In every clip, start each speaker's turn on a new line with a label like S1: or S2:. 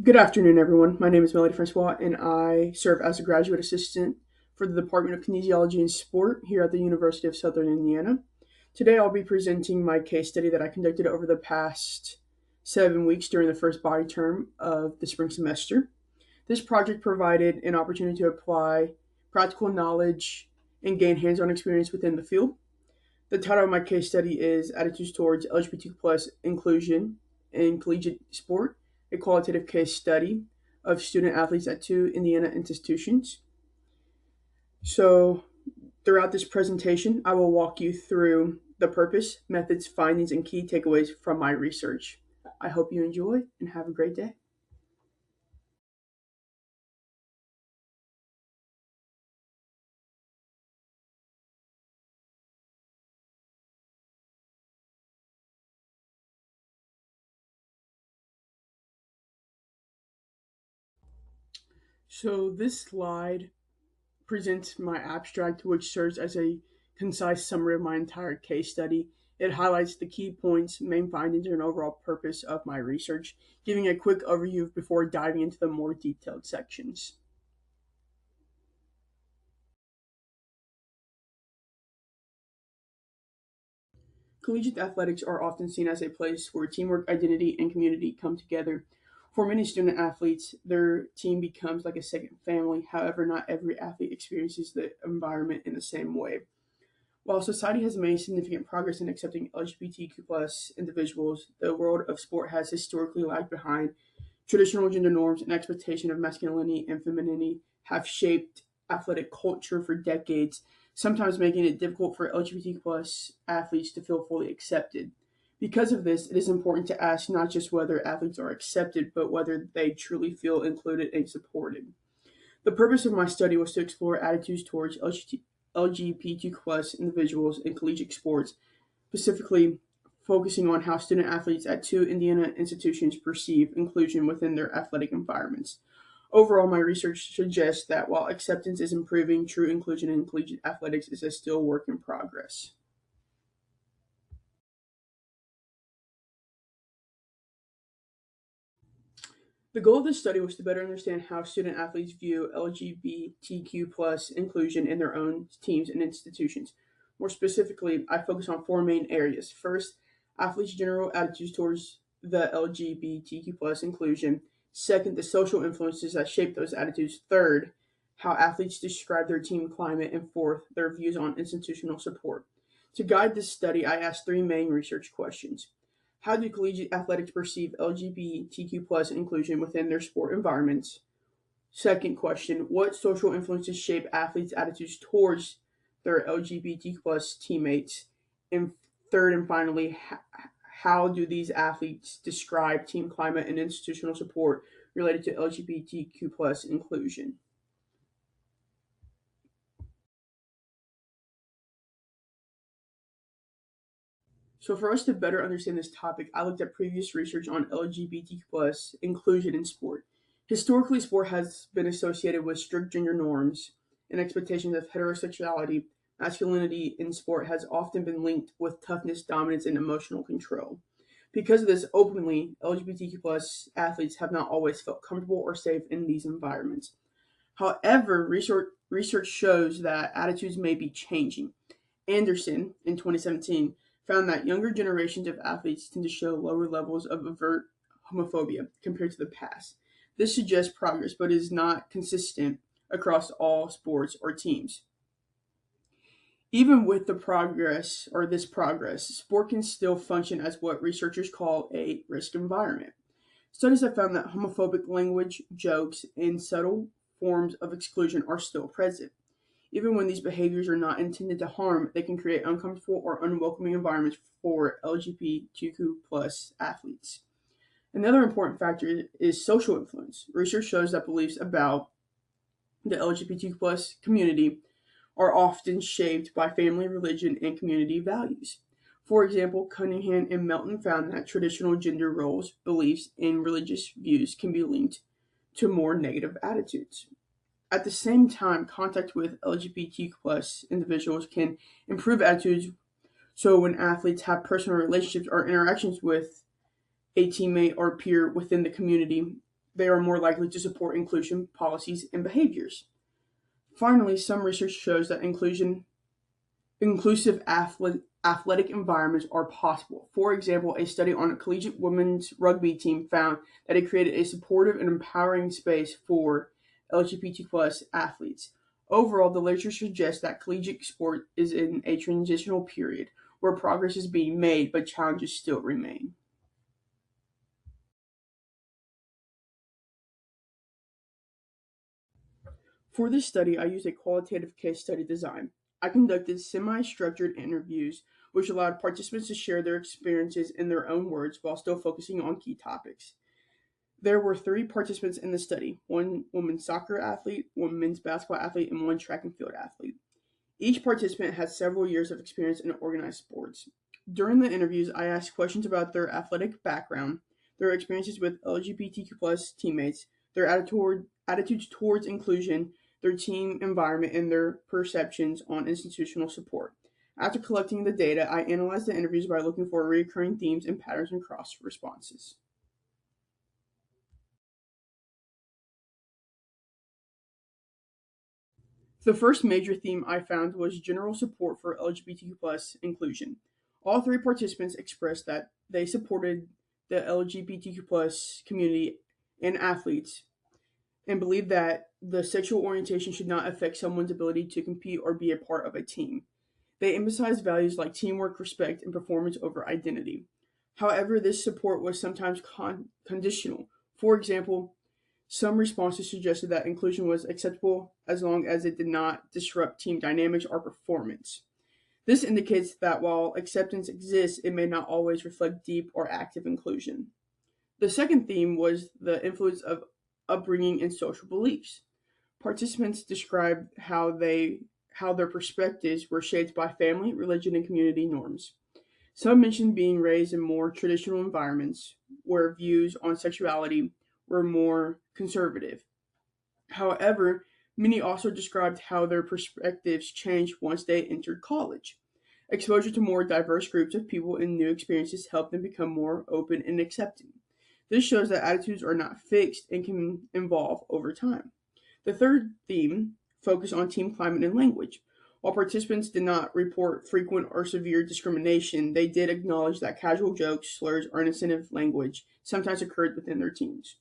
S1: Good afternoon, everyone. My name is Francois, and I serve as a graduate assistant for the Department of Kinesiology and Sport here at the University of Southern Indiana. Today, I'll be presenting my case study that I conducted over the past 7 weeks during the first body term of the spring semester. This project provided an opportunity to apply practical knowledge and gain hands on experience within the field. The title of my case study is Attitudes Towards LGBTQ plus Inclusion in Collegiate Sport, a qualitative case study of student athletes at two Indiana institutions. So, throughout this presentation, I will walk you through the purpose, methods, findings, and key takeaways from my research. I hope you enjoy and have a great day. So, this slide presents my abstract, which serves as a concise summary of my entire case study. It highlights the key points, main findings, and overall purpose of my research, giving a quick overview before diving into the more detailed sections. Collegiate athletics are often seen as a place where teamwork, identity, and community come together. For many student athletes, their team becomes like a second family. However, not every athlete experiences the environment in the same way. While society has made significant progress in accepting LGBTQ plus individuals, the world of sport has historically lagged behind. Traditional gender norms and expectation of masculinity and femininity have shaped athletic culture for decades, sometimes making it difficult for LGBTQ plus athletes to feel fully accepted. Because of this, it is important to ask not just whether athletes are accepted, but whether they truly feel included and supported. The purpose of my study was to explore attitudes towards LGBTQ plus individuals in collegiate sports, specifically focusing on how student athletes at two Indiana institutions perceive inclusion within their athletic environments. Overall, my research suggests that while acceptance is improving, true inclusion in collegiate athletics is a still work in progress. The goal of this study was to better understand how student athletes view LGBTQ plus inclusion in their own teams and institutions. More specifically, I focus on four main areas. First, athletes' general attitudes towards the LGBTQ plus inclusion. Second, the social influences that shape those attitudes. Third, how athletes describe their team climate. And fourth, their views on institutional support. To guide this study, I asked three main research questions. How do collegiate athletics perceive LGBTQ plus inclusion within their sport environments? Second question, what social influences shape athletes' attitudes towards their LGBTQ plus teammates? And third and finally, how do these athletes describe team climate and institutional support related to LGBTQ plus inclusion? So for us to better understand this topic, I looked at previous research on LGBT plus inclusion in sport. Historically, sport has been associated with strict gender norms and expectations of heterosexuality. Masculinity in sport has often been linked with toughness, dominance, and emotional control. Because of this, openly, LGBTQ plus athletes have not always felt comfortable or safe in these environments. However, research shows that attitudes may be changing. Anderson, in 2017, found that younger generations of athletes tend to show lower levels of overt homophobia compared to the past. This suggests progress, but is not consistent across all sports or teams. Even with the progress or this progress, sport can still function as what researchers call a risk environment. Studies have found that homophobic language, jokes, and subtle forms of exclusion are still present. Even when these behaviors are not intended to harm, they can create uncomfortable or unwelcoming environments for LGBTQ plus athletes. Another important factor is social influence. Research shows that beliefs about the LGBTQ plus community are often shaped by family, religion, and community values. For example, Cunningham and Melton found that traditional gender roles, beliefs, and religious views can be linked to more negative attitudes. At the same time, contact with LGBTQ plus individuals can improve attitudes. So when athletes have personal relationships or interactions with a teammate or peer within the community, they are more likely to support inclusion policies and behaviors. Finally, some research shows that inclusive athletic environments are possible. For example, a study on a collegiate women's rugby team found that it created a supportive and empowering space for LGBT plus athletes. Overall, the literature suggests that collegiate sport is in a transitional period where progress is being made, but challenges still remain. For this study, I used a qualitative case study design. I conducted semi structured interviews, which allowed participants to share their experiences in their own words while still focusing on key topics. There were three participants in the study: one women's soccer athlete, one men's basketball athlete, and one track and field athlete. Each participant had several years of experience in organized sports. During the interviews, I asked questions about their athletic background, their experiences with LGBTQ plus teammates, their attitudes towards inclusion, their team environment, and their perceptions on institutional support. After collecting the data, I analyzed the interviews by looking for recurring themes and patterns across responses. The first major theme I found was general support for LGBTQ plus inclusion. All three participants expressed that they supported the LGBTQ plus community and athletes and believed that the sexual orientation should not affect someone's ability to compete or be a part of a team. They emphasized values like teamwork, respect, and performance over identity. However, this support was sometimes conditional. For example, some responses suggested that inclusion was acceptable as long as it did not disrupt team dynamics or performance. This indicates that while acceptance exists, it may not always reflect deep or active inclusion. The second theme was the influence of upbringing and social beliefs. Participants described how their perspectives were shaped by family, religion, and community norms. Some mentioned being raised in more traditional environments where views on sexuality were more conservative. However, many also described how their perspectives changed once they entered college. Exposure to more diverse groups of people and new experiences helped them become more open and accepting. This shows that attitudes are not fixed and can evolve over time. The third theme focused on team climate and language. While participants did not report frequent or severe discrimination, they did acknowledge that casual jokes, slurs, or insensitive language sometimes occurred within their teams.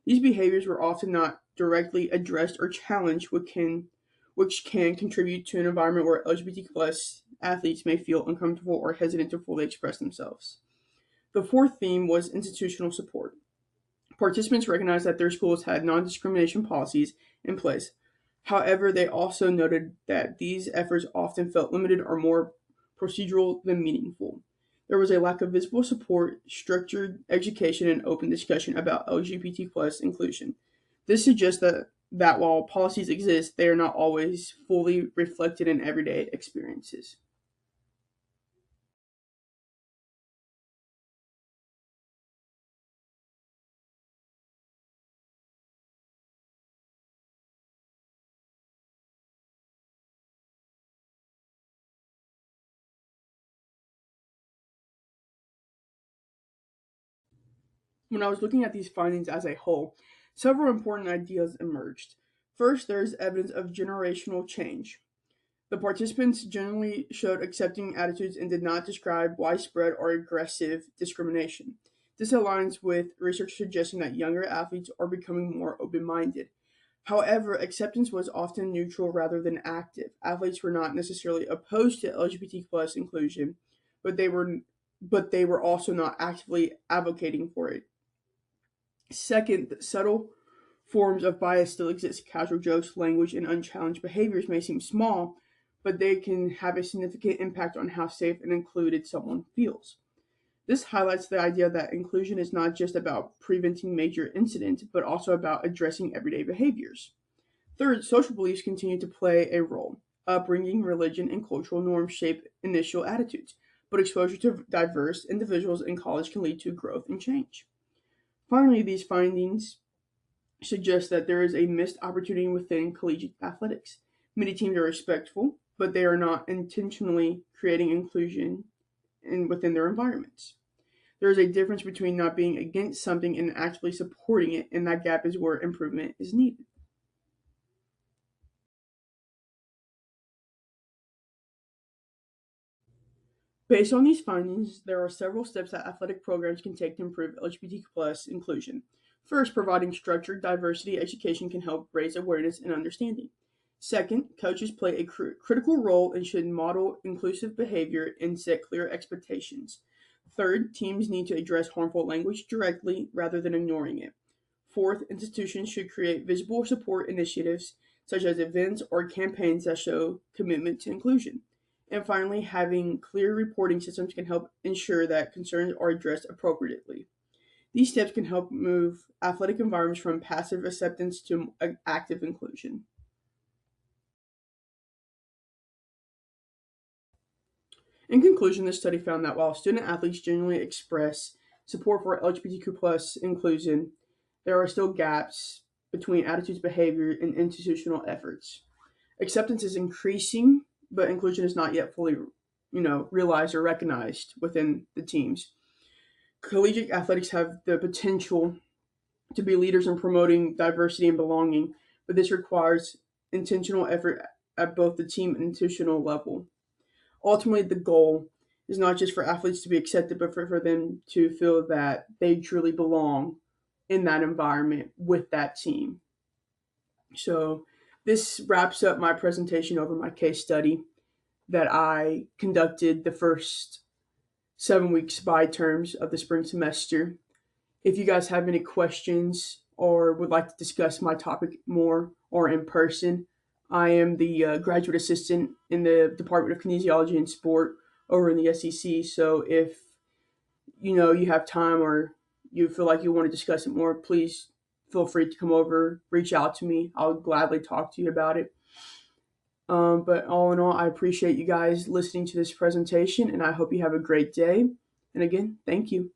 S1: These behaviors were often not directly addressed or challenged, which can contribute to an environment where LGBTQ plus athletes may feel uncomfortable or hesitant to fully express themselves. The fourth theme was institutional support. Participants recognized that their schools had non discrimination policies in place. However, they also noted that these efforts often felt limited or more procedural than meaningful. There was a lack of visible support, structured education, and open discussion about LGBT plus inclusion. This suggests that while policies exist, they are not always fully reflected in everyday experiences. When I was looking at these findings as a whole, several important ideas emerged. First, there is evidence of generational change. The participants generally showed accepting attitudes and did not describe widespread or aggressive discrimination. This aligns with research suggesting that younger athletes are becoming more open minded. However, acceptance was often neutral rather than active. Athletes were not necessarily opposed to LGBT plus inclusion, but they were also not actively advocating for it. Second, subtle forms of bias still exist. Casual jokes, language, and unchallenged behaviors may seem small, but they can have a significant impact on how safe and included someone feels. This highlights the idea that inclusion is not just about preventing major incidents, but also about addressing everyday behaviors. Third, social beliefs continue to play a role. Upbringing, religion, and cultural norms shape initial attitudes, but exposure to diverse individuals in college can lead to growth and change. Finally, these findings suggest that there is a missed opportunity within collegiate athletics. Many teams are respectful, but they are not intentionally creating inclusion within their environments. There is a difference between not being against something and actively supporting it, and that gap is where improvement is needed. Based on these findings, there are several steps that athletic programs can take to improve LGBTQ plus inclusion. First, providing structured diversity education can help raise awareness and understanding. Second, coaches play a critical role and should model inclusive behavior and set clear expectations. Third, teams need to address harmful language directly rather than ignoring it. Fourth, institutions should create visible support initiatives such as events or campaigns that show commitment to inclusion. And finally, having clear reporting systems can help ensure that concerns are addressed appropriately. These steps can help move athletic environments from passive acceptance to active inclusion. In conclusion, this study found that while student athletes generally express support for LGBTQ plus inclusion, there are still gaps between attitudes, behavior, and institutional efforts. Acceptance is increasing, but inclusion is not yet fully, realized or recognized within the teams. Collegiate athletics have the potential to be leaders in promoting diversity and belonging, but this requires intentional effort at both the team and institutional level. Ultimately, the goal is not just for athletes to be accepted, but for them to feel that they truly belong in that environment with that team. So, this wraps up my presentation over my case study that I conducted the first 7 weeks by terms of the spring semester. If you guys have any questions or would like to discuss my topic more or in person, I am the graduate assistant in the Department of Kinesiology and Sport over in the SEC. So if you have time or you feel like you want to discuss it more, please feel free to come over, reach out to me. I'll gladly talk to you about it. But all in all, I appreciate you guys listening to this presentation, and I hope you have a great day. And again, thank you.